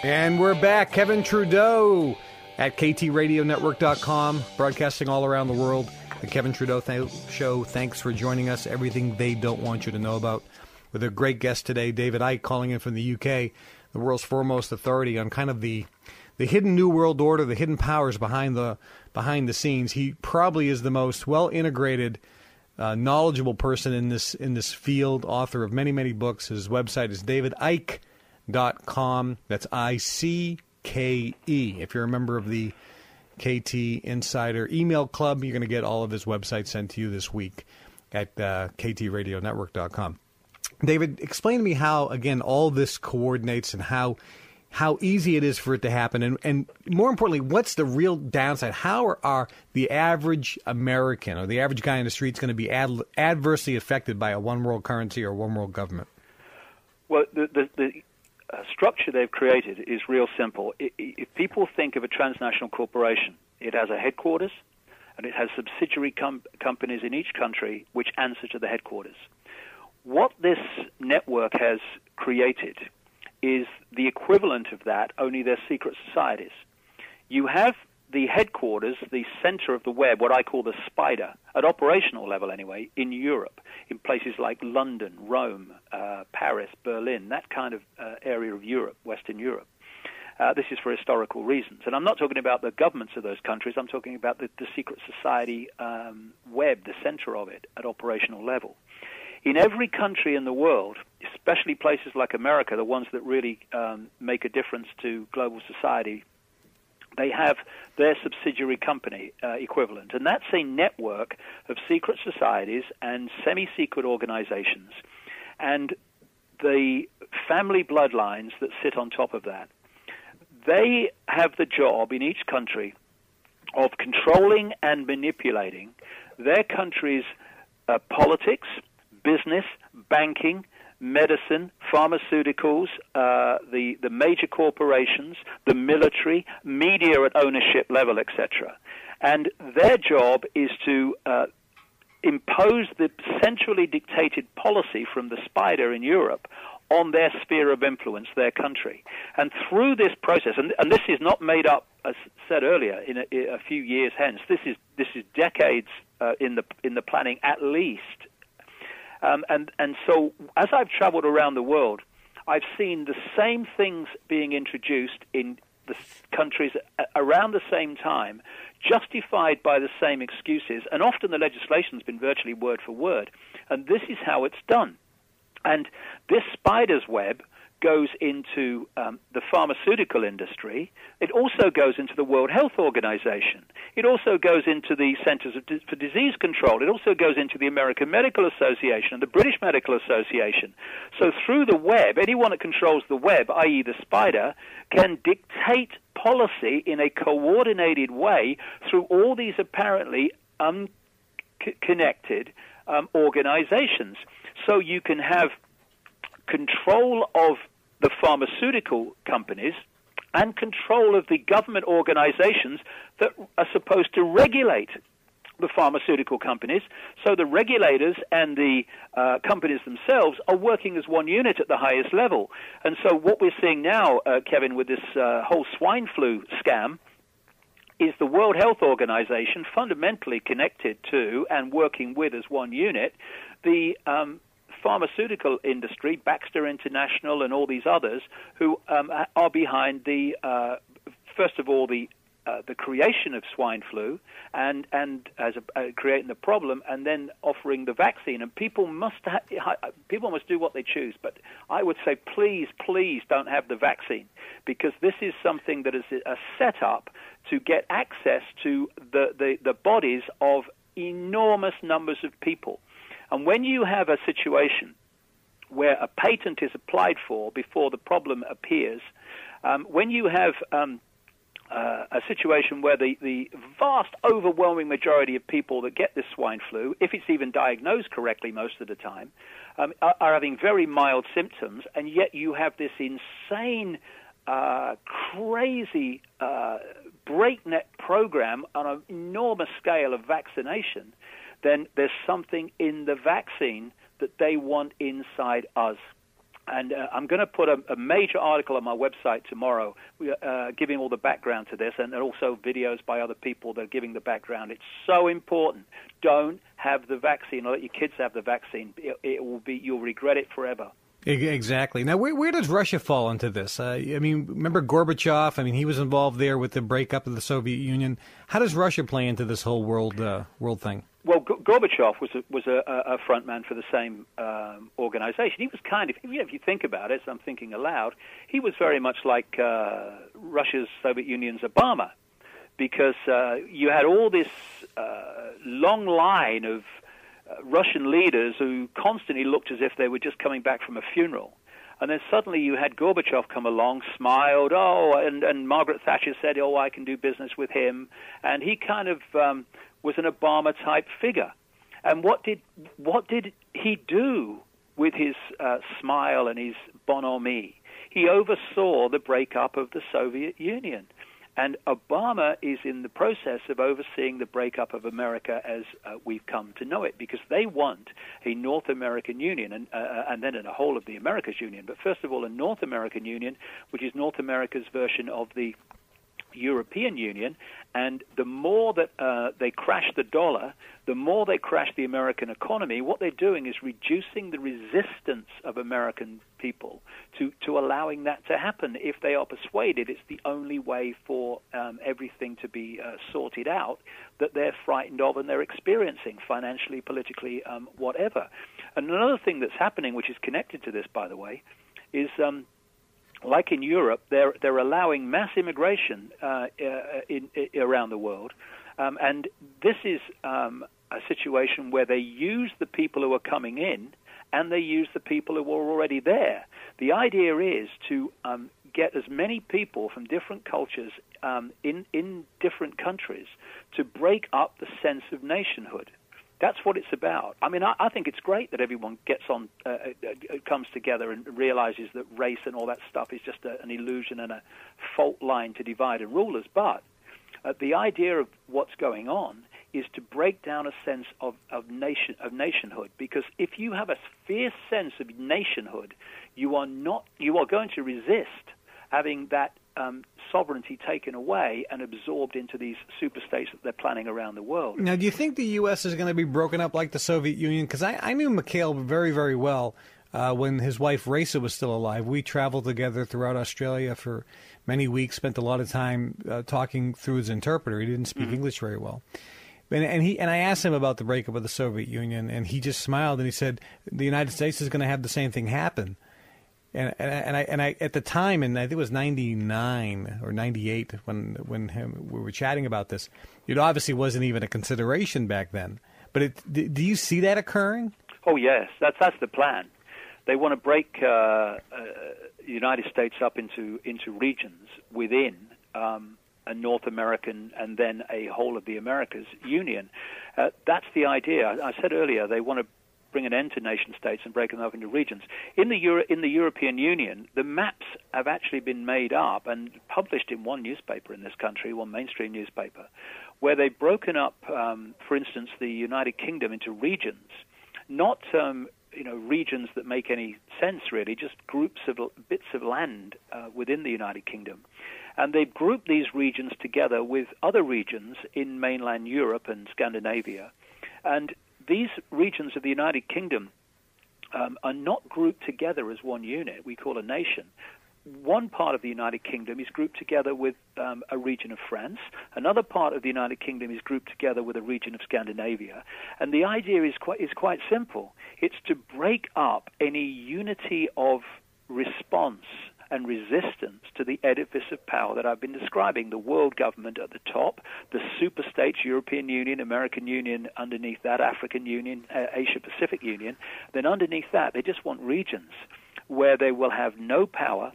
And we're back. Kevin Trudeau at KTRadioNetwork.com, broadcasting all around the world. The Kevin Trudeau Show. Thanks for joining us. Everything they don't want you to know about. With a great guest today, David Icke, calling in from the UK, the world's foremost authority on kind of the hidden New World Order, the hidden powers behind the scenes. He probably is the most well-integrated, knowledgeable person in this field, author of many, many books. His website is davidicke.com. That's ICKE. If you're a member of the KT Insider email club, you're going to get all of his websites sent to you this week at KTRadioNetwork.com. David, explain to me how, again, all this coordinates and how easy it is for it to happen. And more importantly, what's the real downside? How are the average American or the average guy in the streets going to be adversely affected by a one-world currency or one-world government? Well, the structure they've created is real simple. If people think of a transnational corporation, it has a headquarters and it has subsidiary companies in each country which answer to the headquarters. What this network has created is the equivalent of that, only they're secret societies. You have the headquarters, the center of the web, what I call the spider, at operational level anyway, in Europe, in places like London, Rome, Paris, Berlin, that kind of area of Europe, Western Europe. This is for historical reasons. And I'm not talking about the governments of those countries. I'm talking about the secret society web, the center of it, at operational level. In every country in the world, especially places like America, the ones that really make a difference to global society, they have their subsidiary company equivalent. And that's a network of secret societies and semi-secret organizations and the family bloodlines that sit on top of that. They have the job in each country of controlling and manipulating their country's politics, business, banking, medicine, pharmaceuticals, the major corporations, the military, media at ownership level, etc. And their job is to impose the centrally dictated policy from the spider in Europe on their sphere of influence, their country. And through this process, and this is not made up, as said earlier, in a few years hence. This is decades in the planning at least. And so as I've traveled around the world, I've seen the same things being introduced in the countries around the same time, justified by the same excuses, and often the legislation's been virtually word for word. And this is how it's done. And this spider's web goes into the pharmaceutical industry. It also goes into the World Health Organization. It also goes into the Centers for Disease Control. It also goes into the American Medical Association and the British Medical Association. So through the web, anyone that controls the web, i.e. the spider, can dictate policy in a coordinated way through all these apparently unconnected organizations. So you can have control of the pharmaceutical companies and control of the government organizations that are supposed to regulate the pharmaceutical companies. So the regulators and the companies themselves are working as one unit at the highest level. And so what we're seeing now, Kevin, with this whole swine flu scam, is the World Health Organization fundamentally connected to and working with as one unit the pharmaceutical industry, Baxter International and all these others, who are behind the, first of all, the creation of swine flu and as creating the problem, and then offering the vaccine. And people must do what they choose. But I would say, please don't have the vaccine, because this is something that is a setup to get access to the bodies of enormous numbers of people. And when you have a situation where a patent is applied for before the problem appears, when you have a situation where the vast, overwhelming majority of people that get this swine flu, if it's even diagnosed correctly most of the time, are having very mild symptoms, and yet you have this insane, crazy, breakneck program on an enormous scale of vaccination, then there's something in the vaccine that they want inside us. And I'm going to put a major article on my website tomorrow giving all the background to this, and also videos by other people that are giving the background. It's so important. Don't have the vaccine or let your kids have the vaccine. You'll regret it forever. Exactly. Now, where does Russia fall into this? I mean, remember Gorbachev? I mean, he was involved there with the breakup of the Soviet Union. How does Russia play into this whole world thing? Well, Gorbachev was a front man for the same organization. He was kind of, if you think about it, so I'm thinking aloud, he was very much like Russia's Soviet Union's Obama, because you had all this long line of Russian leaders who constantly looked as if they were just coming back from a funeral. And then suddenly you had Gorbachev come along, smiled, and Margaret Thatcher said, I can do business with him. And he kind of was an Obama-type figure. And what did he do with his smile and his bonhomie? He oversaw the breakup of the Soviet Union. And Obama is in the process of overseeing the breakup of America as we've come to know it, because they want a North American Union and then a whole of the Americas Union. But first of all, a North American Union, which is North America's version of the European Union. And the more that they crash the dollar, the more they crash the American economy. What they're doing is reducing the resistance of American people to allowing that to happen. If they are persuaded it's the only way for everything to be sorted out that they're frightened of and they're experiencing financially, politically, whatever. And another thing that's happening, which is connected to this, by the way, is like in Europe, they're allowing mass immigration around the world, and this is a situation where they use the people who are coming in and they use the people who are already there. The idea is to get as many people from different cultures in different countries to break up the sense of nationhood. That's what it's about. I mean, I think it's great that everyone gets on, comes together and realizes that race and all that stuff is just an illusion and a fault line to divide and rule us. But the idea of what's going on is to break down a sense of nationhood. Because if you have a fierce sense of nationhood, you are going to resist having that sovereignty taken away and absorbed into these superstates that they're planning around the world. Now, do you think the U.S. is going to be broken up like the Soviet Union? Because I knew Mikhail very, very well when his wife Raisa was still alive. We traveled together throughout Australia for many weeks, spent a lot of time talking through his interpreter. He didn't speak English very well. And I asked him about the breakup of the Soviet Union, and he just smiled and he said the United States is going to have the same thing happen. And I at the time, and I think it was 99 or 98 when we were chatting about this, it obviously wasn't even a consideration back then. But do you see that occurring? Oh yes, that's the plan. They want to break the United States up into regions within a North American and then a whole of the Americas Union. That's the idea. I said earlier they want to bring an end to nation states and break them up into regions. In the European Union, the maps have actually been made up and published in one newspaper in this country, one mainstream newspaper, where they've broken up, for instance, the United Kingdom into regions, not regions that make any sense really, just groups of bits of land within the United Kingdom. And they've grouped these regions together with other regions in mainland Europe and Scandinavia. And these regions of the United Kingdom are not grouped together as one unit we call a nation. One part of the United Kingdom is grouped together with a region of France. Another part of the United Kingdom is grouped together with a region of Scandinavia. And the idea is quite simple. It's to break up any unity of response and resistance to the edifice of power that I've been describing, the world government at the top, the superstates, European Union, American Union, underneath that, African Union, Asia-Pacific Union. Then underneath that, they just want regions where they will have no power,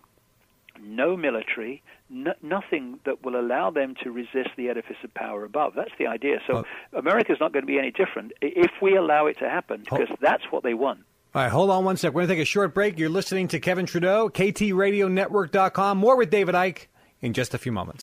no military, nothing that will allow them to resist the edifice of power above. That's the idea. So America's not going to be any different if we allow it to happen, because that's what they want. All right, hold on one sec. We're going to take a short break. You're listening to Kevin Trudeau, KTRadioNetwork.com. More with David Icke in just a few moments.